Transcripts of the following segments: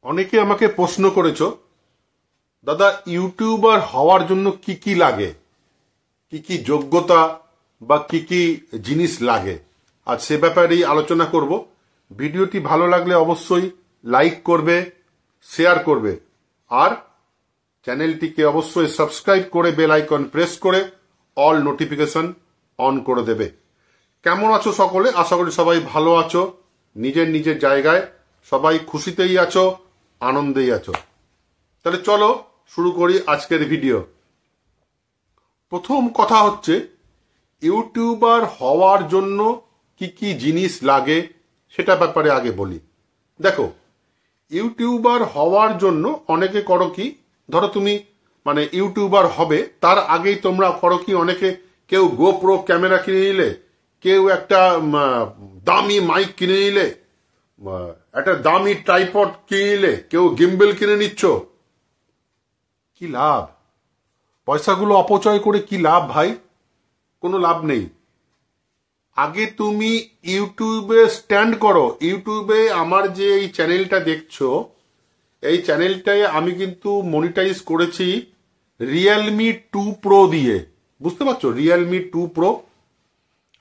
অনেকে আমাকে প্রশ্ন করেছো, দাদা ইউটিউবার হওয়ার জন্য কি কি লাগে, কি কি যোগ্যতা বা কি কি জিনিস লাগে। আজ সে ব্যাপারেই আলোচনা করব। ভিডিওটি ভালো লাগলে অবশ্যই লাইক করবে, শেয়ার করবে, আর চ্যানেলটিকে অবশ্যই সাবস্ক্রাইব করে বেল আইকন প্রেস করে অল নোটিফিকেশন অন করে দেবে। কেমন আছো সকলে? আশা করি সবাই ভালো আছো, নিজের নিজের জায়গায় সবাই খুশিতেই আছো, আনন্দেই আছো। তাহলে চলো শুরু করি আজকের ভিডিও। প্রথম কথা হচ্ছে, ইউটিউবার হওয়ার জন্য কি কি জিনিস লাগে সেটা ব্যাপারে আগে বলি। দেখো, ইউটিউবার হওয়ার জন্য অনেকে করো কি, ধরো তুমি ইউটিউবার হবে তার আগেই তোমরা করো কি, অনেকে কেউ গোপ্রো ক্যামেরা কিনে নিলে, কেউ একটা দামি মাইক কিনে নিলে, একটা দামি ট্রাইপড কিনে নিলে, কেউ গিম্বেল কিনে নিচ্ছ। কি লাভ? পয়সাগুলো অপচয় করে কি লাভ ভাই? কোনো লাভ নেই। আগে তুমি ইউটিউবে স্ট্যান্ড করো। ইউটিউবে আমার যে এই চ্যানেলটা দেখছো, এই চ্যানেলটায় আমি কিন্তু মনিটাইজ করেছি রিয়েলমি 2 প্রো দিয়ে। বুঝতে পারছো? Realme 2 pro.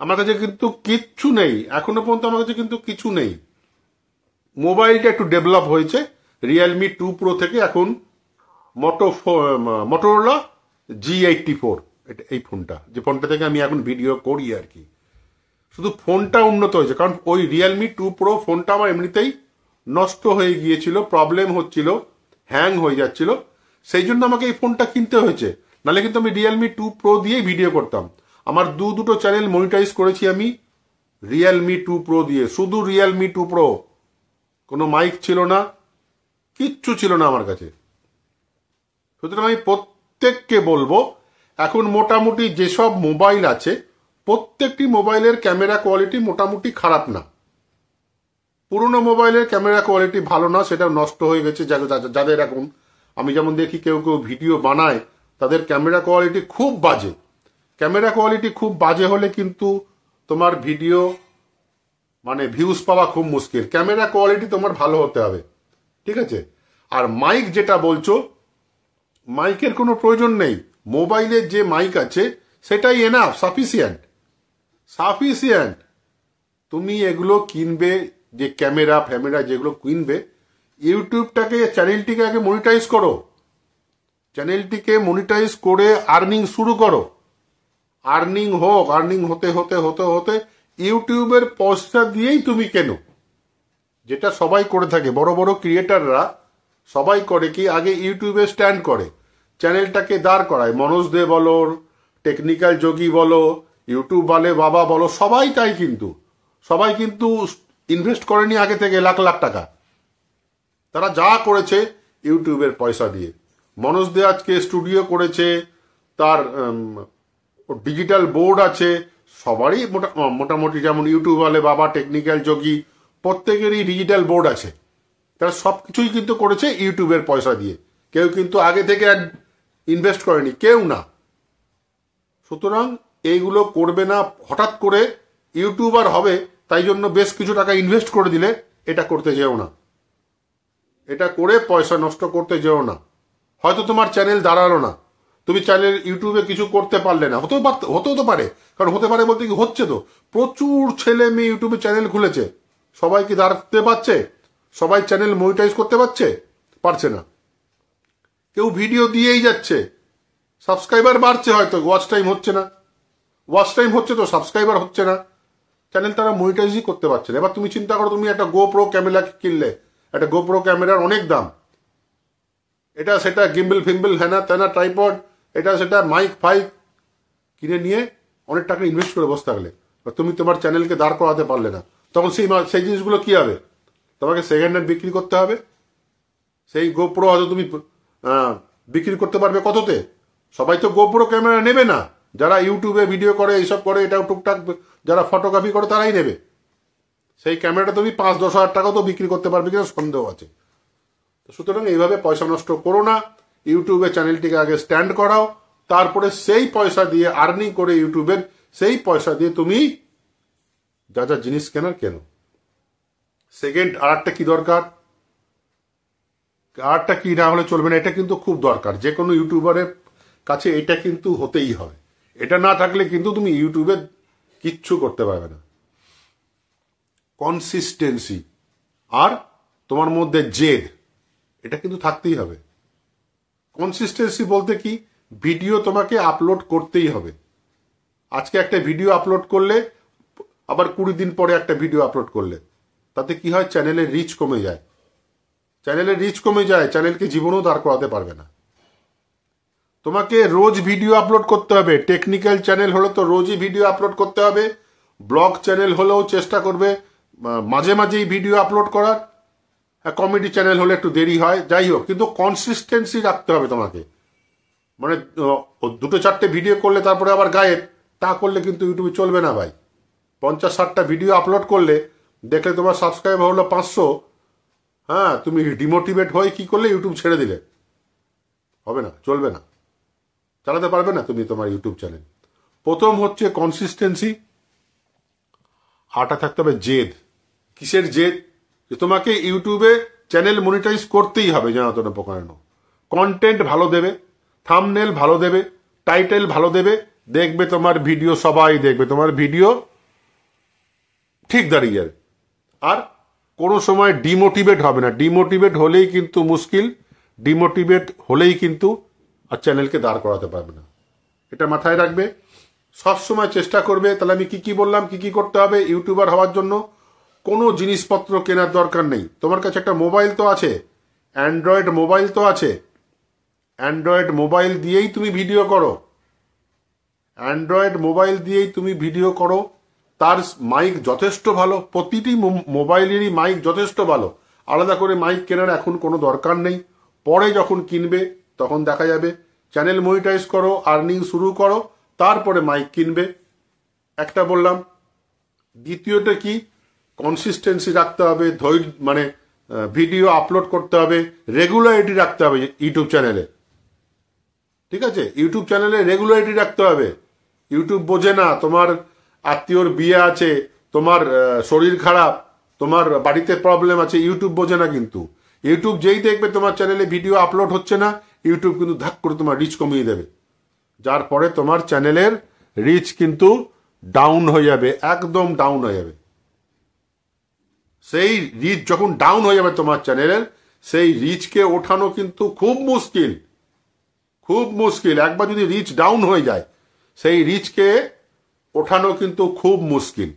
আমার কাছে কিন্তু কিচ্ছু নেই, এখনো পর্যন্ত আমার কাছে কিন্তু কিছু নেই। মোবাইলটা একটু ডেভেলপ হয়েছে রিয়েলমি 2 প্রো থেকে, এখন মোটোরোলা G84, এই ফোনটা, যে ফোনটা থেকে আমি এখন ভিডিও করি আর কি। শুধু ফোনটা উন্নত হয়েছে, কারণ ওই রিয়েলমি 2 প্রো ফোনটা আমার এমনিতেই নষ্ট হয়ে গিয়েছিল, প্রবলেম হচ্ছিল, হ্যাং হয়ে যাচ্ছিল, সেই জন্য আমাকে এই ফোনটা কিনতে হয়েছে। নাহলে কিন্তু আমি রিয়েলমি 2 প্রো দিয়েই ভিডিও করতাম। আমার দুটো চ্যানেল মনিটাইজ করেছি আমি রিয়েলমি 2 প্রো দিয়ে, শুধু রিয়েলমি 2 প্রো। কোনো মাইক ছিল না, কিচ্ছু ছিল না আমার কাছে। সুতরাং আমি প্রত্যেককে বলবো, এখন মোটামুটি যেসব মোবাইল আছে প্রত্যেকটি মোবাইলের ক্যামেরা কোয়ালিটি মোটামুটি খারাপ না। পুরনো মোবাইলের ক্যামেরা কোয়ালিটি ভালো না, সেটা নষ্ট হয়ে গেছে। যাদের এখন আমি যেমন দেখি কেউ কেউ ভিডিও বানায়, তাদের ক্যামেরা কোয়ালিটি খুব বাজে। ক্যামেরা কোয়ালিটি খুব বাজে হলে কিন্তু তোমার ভিডিও ভিউজ পাওয়া খুব মুশকিল। ক্যামেরা কোয়ালিটি তোমার ভালো হতে হবে, ঠিক আছে? আর মাইক যেটা বলছো, মাইকের কোনো প্রয়োজন নেই। মোবাইলের যে মাইক আছে সেটাই এনাফ, সাফিসিয়েন্ট। তুমি এগুলো কিনবে, যে ক্যামেরা ফ্যামেরা যেগুলো কিনবে, ইউটিউবটাকে, চ্যানেলটিকে আগে মনিটাইজ করো। চ্যানেলটিকে মনিটাইজ করে আর্নিং শুরু করো। আর্নিং হোক, আর্নিং হতে হতে হতে হতে ইউটিউবের পয়সা দিয়েই তুমি কেনো, যেটা সবাই করে থাকে। বড় বড় ক্রিয়েটাররা সবাই করে কি, আগে ইউটিউবে স্ট্যান্ড করে, চ্যানেলটাকে দাঁড় করায়। মনোজ দে বলো, টেকনিক্যাল যোগী বলো, ইউটিউব বালে বাবা বলো, সবাই তাই। কিন্তু সবাই কিন্তু ইনভেস্ট করেনি আগে থেকে লাখ লাখ টাকা। তারা যা করেছে ইউটিউবের পয়সা দিয়ে। মনোজ দে আজকে স্টুডিও করেছে, তার ডিজিটাল বোর্ড আছে, সবারই মোটামুটি, যেমন ইউটিউব বালে বাবা, টেকনিক্যাল যোগী, প্রত্যেকেরই ডিজিটাল বোর্ড আছে। তারা সবকিছুই কিন্তু করেছে ইউটিউবের পয়সা দিয়ে। কেউ কিন্তু আগে থেকে ইনভেস্ট করেনি, কেউ না। সুতরাং এইগুলো করবে না। হঠাৎ করে ইউটিউবার হবে তাই জন্য বেশ কিছু টাকা ইনভেস্ট করে দিলে এটা করতে যেও না। এটা করে পয়সা নষ্ট করতে যেও না। হয়তো তোমার চ্যানেল দাঁড়ালো না, তুমি চ্যানেল ইউটিউবে কিছু করতে পারলে না, হতেও তো পারে। কারণ হতে পারে বলতে কি, হচ্ছে তো। প্রচুর ছেলে মেয়ে ইউটিউবে চ্যানেল খুলেছে, সবাই কি দাঁড়াতে পারছে? সবাই চ্যানেল মনিটাইজ করতে পারছে না। কেউ ভিডিও দিয়েই যাচ্ছে, সাবস্ক্রাইবার বাড়ছে, হয়তো ওয়াচ টাইম হচ্ছে না। ওয়াচ টাইম হচ্ছে তো সাবস্ক্রাইবার হচ্ছে না, চ্যানেল তারা মনিটাইজই করতে পারছে না। এবার তুমি চিন্তা করো, তুমি একটা গোপ্রো ক্যামেরা কিনলে, একটা গোপ্রো ক্যামেরার অনেক দাম, এটা সেটা গিম্বল ফিম্বল হ্যানা ত্যানা ট্রাইপড, এটা সেটা মাইক ফাইক কিনে নিয়ে অনেক টাকা ইনভেস্ট করে বসে থাকলে, তুমি তোমার চ্যানেলকে দাঁড় করাতে পারলে না, তখন সেই জিনিসগুলো কি হবে? তোমাকে সেকেন্ড হ্যান্ড বিক্রি করতে হবে। সেই গোপ্রো হয়তো তুমি বিক্রি করতে পারবে কততে? সবাই তো গোপ্রো ক্যামেরা নেবে না। যারা ইউটিউবে ভিডিও করে, এইসব করে, এটাও টুকটাক যারা ফটোগ্রাফি করে তারাই নেবে। সেই ক্যামেরাটা তুমি 5-10 হাজার টাকাও তো বিক্রি করতে পারবে কিনা সন্দেহ আছে। সুতরাং এইভাবে পয়সা নষ্ট করো না। ইউটিউবে চ্যানেলটিকে আগে স্ট্যান্ড করাও, তারপরে সেই পয়সা দিয়ে আর্নিং করে ইউটিউবের সেই পয়সা দিয়ে তুমি যা যা জিনিস কেনার কেনো। সেকেন্ড আর একটা কি দরকার, আরটা কি না হলে চলবে না, এটা কিন্তু খুব দরকার। যে কোনো ইউটিউবারের কাছে এটা কিন্তু হতেই হবে। এটা না থাকলে কিন্তু তুমি ইউটিউবে কিচ্ছু করতে পারবে না। কনসিস্টেন্সি আর তোমার মধ্যে জেদ, এটা কিন্তু থাকতেই হবে। কনসিস্টেন্সি বলতে কি, ভিডিও তোমাকে আপলোড করতেই হবে। আজকে একটা ভিডিও আপলোড করলে আবার 20 দিন পরে একটা ভিডিও আপলোড করলে তাতে কি হয়, চ্যানেলের রিচ কমে যায়। চ্যানেলের রিচ কমে যায়, চ্যানেলকে জীবনেও দাঁড় করাতে পারবে না। তোমাকে রোজ ভিডিও আপলোড করতে হবে। টেকনিক্যাল চ্যানেল হলে তো রোজই ভিডিও আপলোড করতে হবে। ব্লগ চ্যানেল হলেও চেষ্টা করবে মাঝে মাঝেই ভিডিও আপলোড করার। কমেডি চ্যানেল হলে একটু দেরি হয়, যাই হোক, কিন্তু কনসিস্টেন্সি রাখতে হবে তোমাকে। মানে 2-4টে ভিডিও করলে তারপরে আবার গায়েব, তা করলে কিন্তু ইউটিউবে চলবে না ভাই। 50-60টা ভিডিও আপলোড করলে দেখলে তোমার সাবস্ক্রাইবার হলো 500, হ্যাঁ, তুমি ডিমোটিভেট হয়ে কি করলে ইউটিউব ছেড়ে দিলে, হবে না, চলবে না, চালাতে পারবে না তুমি তোমার ইউটিউব চ্যানেল। প্রথম হচ্ছে কনসিস্টেন্সি, আরটা থাকতে হবে জেদ। কিসের জেদ? যে তোমাকে ইউটিউবে চ্যানেল মনিটাইজ করতেই হবে, জানো তো না পোকানো। কন্টেন্ট ভালো দেবে, থাম্বনেল ভালো দেবে, টাইটেল ভালো দেবে, দেখবে তোমার ভিডিও সবাই দেখবে, তোমার ভিডিও ঠিক দাঁড়িয়ে যাবে। আর কোনো সময় ডিমোটিভেট হবে না। ডিমোটিভেট হলেই কিন্তু মুশকিল, ডিমোটিভেট হলেই কিন্তু আর চ্যানেলকে দাঁড় করাতে পারবে না। এটা মাথায় রাখবে, সবসময় চেষ্টা করবে। তাহলে আমি কি বললাম, কি করতে হবে ইউটিউবার হওয়ার জন্য? কোনো জিনিসপত্র কেনার দরকার নেই। তোমার কাছে একটা মোবাইল তো আছে, অ্যান্ড্রয়েড মোবাইল তো আছে, অ্যান্ড্রয়েড মোবাইল দিয়েই তুমি ভিডিও করো। অ্যান্ড্রয়েড মোবাইল দিয়েই তুমি ভিডিও করো। তার মাইক যথেষ্ট ভালো, প্রতিটি মোবাইলেরই মাইক যথেষ্ট ভালো। আলাদা করে মাইক কেনার এখন কোনো দরকার নেই। পরে যখন কিনবে তখন দেখা যাবে। চ্যানেল মনিটাইজ করো, আর্নিং শুরু করো, তারপরে মাইক কিনবে। একটা বললাম। দ্বিতীয়টা কি, কনসিস্টেন্সি রাখতে হবে, ধৈর্য, মানে ভিডিও আপলোড করতে হবে, রেগুলারিটি রাখতে হবে ইউটিউব চ্যানেলে। ঠিক আছে, ইউটিউব চ্যানেলে রেগুলারিটি রাখতে হবে। ইউটিউব বোঝে না তোমার আত্মীয়র বিয়ে আছে, তোমার শরীর খারাপ, তোমার বাড়িতে প্রবলেম আছে, ইউটিউব বোঝে না। কিন্তু ইউটিউব যেই দেখবে তোমার চ্যানেলে ভিডিও আপলোড হচ্ছে না, ইউটিউব কিন্তু ধাক করে তোমার রিচ কমিয়ে দেবে, যার পরে তোমার চ্যানেলের রিচ কিন্তু ডাউন হয়ে যাবে, একদম ডাউন হয়ে যাবে। সেই রিচ যখন ডাউন হয়ে যাবে তোমার চ্যানেলের, সেই রিচকে ওঠানো কিন্তু খুব মুশকিল, খুব মুশকিল। একবার যদি রিচ ডাউন হয়ে যায়, সেই রিচকে ওঠানো কিন্তু খুব মুশকিল।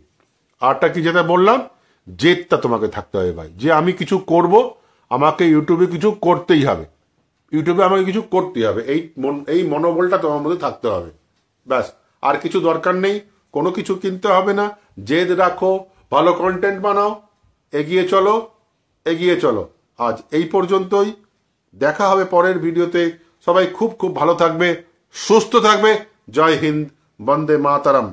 আরটা কি যেটা বললাম, জেদটা তোমাকে থাকতে হবে ভাই, যে আমি কিছু করব, আমাকে ইউটিউবে কিছু করতেই হবে, ইউটিউবে আমাকে কিছু করতেই হবে, এই মনোবলটা তোমার মধ্যে থাকতে হবে। ব্যাস, আর কিছু দরকার নেই, কোনো কিছু কিনতে হবে না। জেদ রাখো, ভালো কন্টেন্ট বানাও, এগিয়ে চলো, এগিয়ে চলো। আজ এই পর্যন্তই, দেখা হবে পরের ভিডিওতে। সবাই খুব খুব ভালো থাকবে, সুস্থ থাকবে। জয় হিন্দ, বন্দে মাতারাম।